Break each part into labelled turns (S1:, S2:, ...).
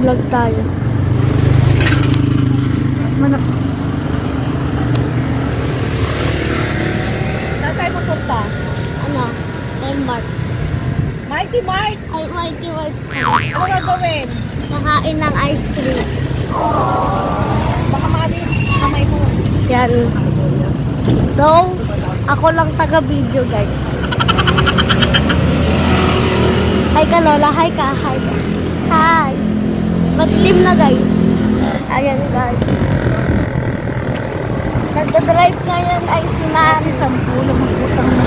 S1: Vlog tayo.
S2: Saan tayo mapunta?
S1: Ano? Mart.
S2: Mighty Mart!
S1: Ay, Mighty Mart.
S2: Ano gagawin?
S1: Nakain ng ice cream.
S2: Baka maano yung kamay mo.
S1: Yan. So, ako lang taga-video, guys. Hi ka, Lola. Hi ka. Hi ka. Hi. Maglim na, guys. Ayan, guys. Nagdadrive ngayon ay si Mami.
S2: Sampu lang magputang na.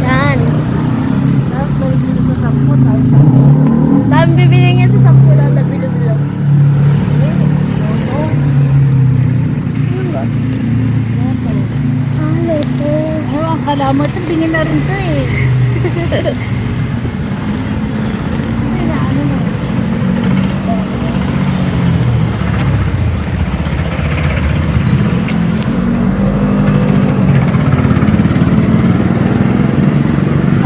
S1: Yan.
S2: Tapos balik nyo sa sampu tayo.
S1: Dami bibili niya sa 10 lang na bilo-bilo. Ano ito?
S2: Ano ang kalamat? Tingin na rin ito eh. Ay na, ano na.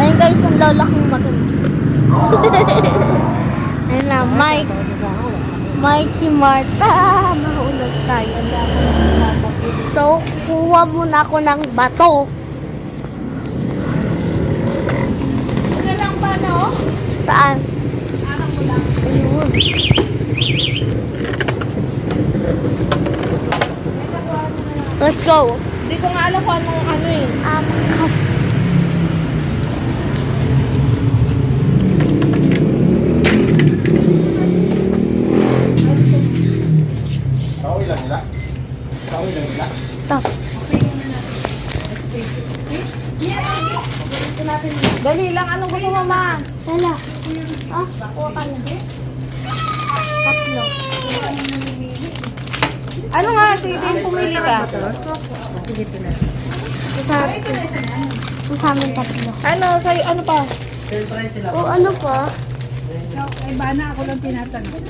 S1: Ayun guys, ang lola kong maganda. Ayun na, Mighty Marta. Mahulog tayo. So, kuha muna ako ng bato.
S2: Ano lang ba, no?
S1: Saan?
S2: Anak mo lang.
S1: Ayun. Let's go.
S2: Hindi ko nga alam kung anong ano eh.
S3: Kahoy lang nila? Kahoy lang nila?
S1: Stop.
S2: Dali lang, anong gusto mo, ma?
S1: Lala. Ah, kuha ka na. Tatlo.
S2: Ano nga, sige, pumili ka.
S1: Sa amin tatlo.
S2: Ano, sa'yo, ano pa?
S1: O ano pa?
S2: Ay, bana, ako lang tinatanong.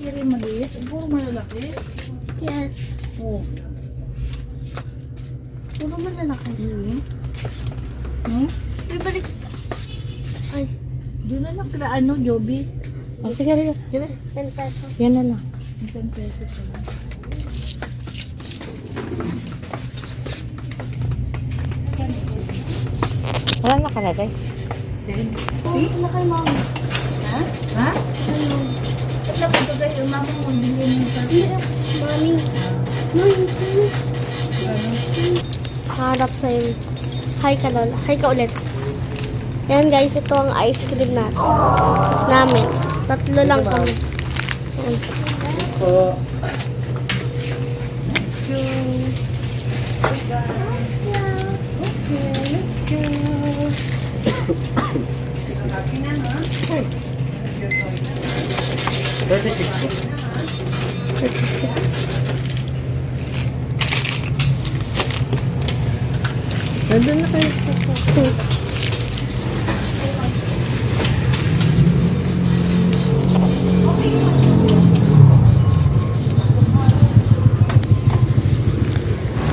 S2: Kiri maliit, puro malalaki.
S1: Yes.
S2: Oh.
S1: Puro malalaki.
S2: Hmm?
S1: Ibalik. Ay,
S2: Doon na lang kila ano, Joby. Oh, sige, sige.
S1: 10 pesos.
S2: Yan na lang. 10 pesos na lang.
S1: Wala nakalagay. Uy, na kay mama.
S2: Ha? Ha? Ba't na punta kayo? Mama mo, hindi mo sa...
S1: Mami. Mami. Harap sa'yo. Hi ka, Lola. Hi ka ulit. Yan guys, ito ang ice cream namin. Tatlo lang kami. Yan.
S3: So, $36.
S1: 36.
S2: Nandun na kayo.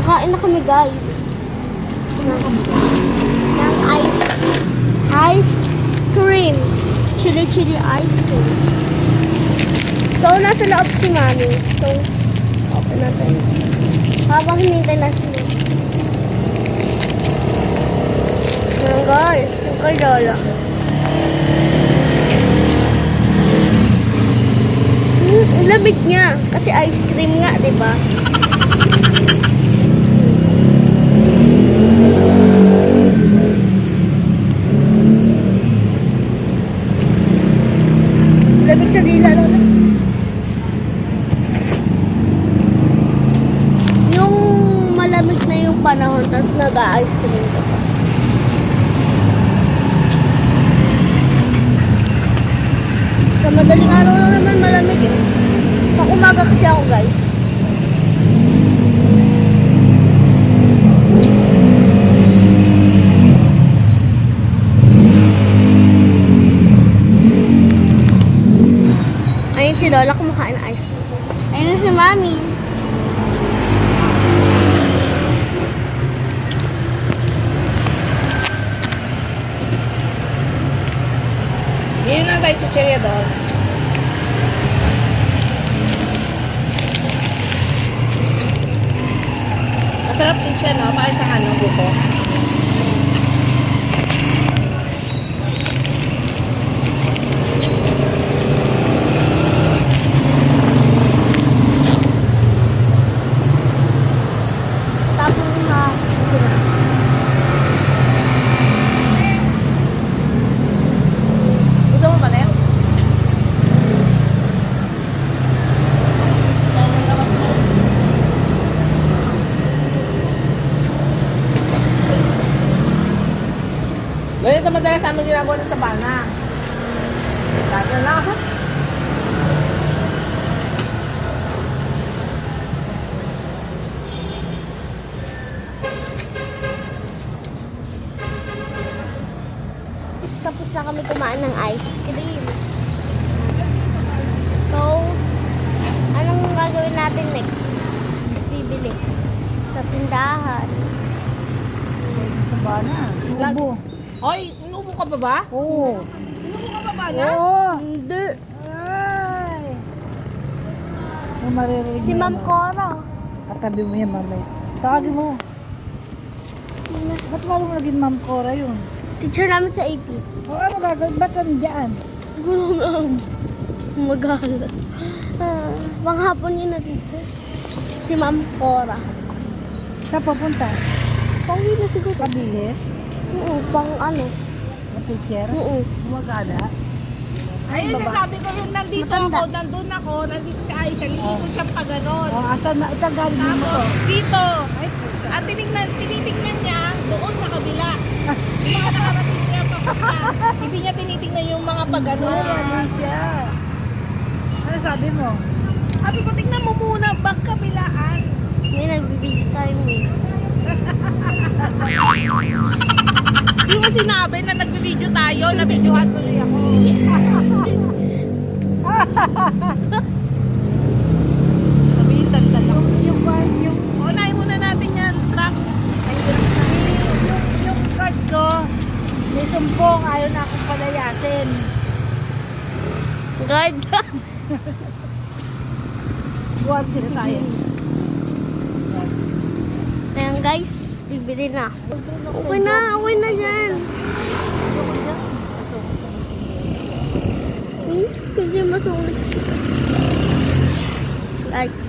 S1: Kakain na kami guys. Ng ice cream. Chili ice cream. So, nasa loob si Mami. So, open natin. Habang hinintay na sila. Yan guys, yung kay Lola. Ang lamig niya. Kasi ice cream nga, di ba? Lamig sa dila, Lola. Yung malamig na yung panahon, tapos nag-ice cream ka pa. Sa madaling araw lang naman malamig eh. Pag umaga kasi ako guys. Ayun si Lola kumakain ng ice cream. Ayun si Mami.
S2: na tayo chichirya doon. Masarap din siya, no? Para sa ano, buko.
S1: Tapos na sila.
S2: Gusto mo ba na yun? Ganito madalas namin ginagawa ng sabana. Dati na ako.
S1: Tapos na kami kumain ng ice cream. So, anong gagawin natin next? Bibili sa tindahan.
S2: Sabana. Ubo. Hoy, inuubo ka pa ba?
S4: Oo.
S2: Inuubo ka pa ba na?
S4: Oo.
S1: Hindi.
S4: Ay. Ang maririnig
S1: Si
S4: mo
S1: Ma'am
S4: yan,
S1: Cora.
S4: Katabi mo yan, mamay. Tawagin mo. Ba't mo naging Ma'am Cora yun?
S1: Teacher namin sa AP.
S4: O ano gagawin? Ba't nandiyan?
S1: Gulong magahala. Panghapon yun na teacher. Si Ma'am Cora.
S4: Saan papunta?
S1: Pauwi na siguro.
S4: Pabilis?
S1: Oo, pang ano.
S4: Ang teacher?
S1: Oo.
S4: Gumagana?
S2: Ayun,
S4: Baba.
S2: sabi ko yung nandito
S1: Matanda.
S2: ako, nandun ako, nandito si Aisha, hindi ko siya pa ganon.
S4: O, asan na? Itang galing mo to?
S2: Tapos, dito.
S4: Ay, puta.
S2: At tinitingnan niya doon sa kabila. Yung mga nakarating niya papunta. Hindi niya tinitingnan yung mga
S4: Ano
S2: pag-ganon.
S4: yan siya? Ano sabi mo?
S2: Sabi ko, tingnan mo muna, bang kabilaan.
S1: May nagbibigay tayo mo.
S2: Hindi mo sinabi na nagbe-video tayo, na-videohan tuloy ako. Sabi yung tal-tal ako.
S4: Yung
S2: Unahin muna natin yan, truck.
S4: yung card ko, may sumbong, ayaw na akong palayasin.
S1: Guard.
S4: Buwan kasi
S2: tayo.
S1: Ayan guys, bibili na. Okay na yan. Hindi masulit. Guys,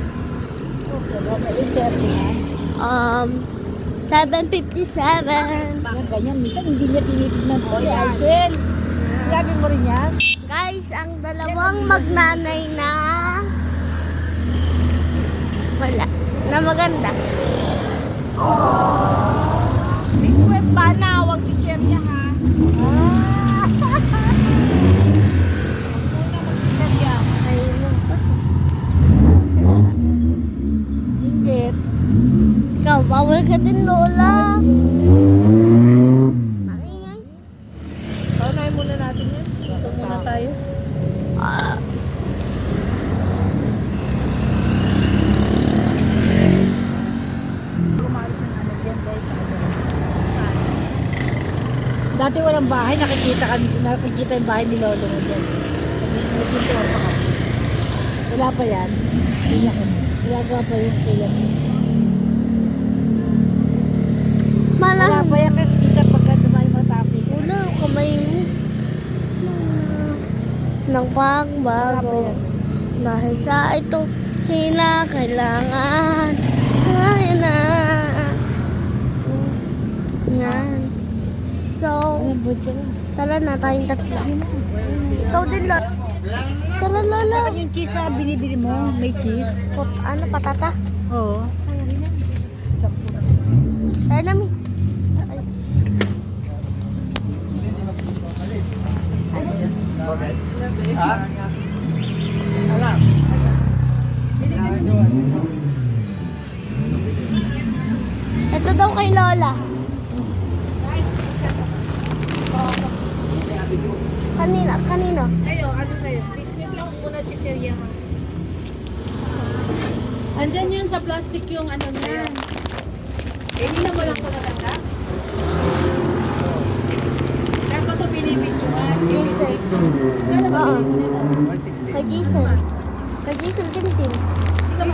S1: 7:57.
S4: Yan, ganyan. Minsan hindi niya tinitignan to. Aisel, sabi mo rin yan.
S1: Guys, ang dalawang magnanay na wala. Na maganda.
S2: May sweat ba na? Huwag chicherya ha. Chicherya.
S1: Ayun.
S4: Ingit.
S1: Ikaw, bawal ka din, Lola. Nakingay.
S2: Unahin muna natin yan. Ito muna tayo.
S4: Umalis yung ano dyan guys. Dati walang bahay, nakikita yung bahay ni Lolo mo dyan. Nagpinto pa kami. Wala pa yan. Wala pa yung kuya mo. Wala
S1: Malang.
S4: pa yan kasi kita pagka dumayo mga traffic.
S1: Wala, kamay mo. Ng
S4: Wala pa
S1: pagbago.
S4: yan.
S1: Dahil sa ito, kailangan. Ayan na. Yan. So,
S4: Ano ba dyan?
S1: tara na tayong tatlo. Ikaw din, Lola. Tara, Lola.
S4: Saka yung cheese na binibili mo, may cheese.
S1: Ano, patata?
S4: Oo. Sampu na.
S1: Tara namin.
S3: Ha? Alam.
S1: Ito daw kay Lola. Kanino?
S2: Ayo, ano sa'yo? Biscuit lang muna chicherya ha. Andyan yun sa plastic yung ano niya. Eh, hindi na mo lang ko natanda? Dapat ito binibidyohan.
S1: Yes, sir.
S2: Pero
S1: Kay Jason. Kay Jason Tintin.
S2: Hindi ka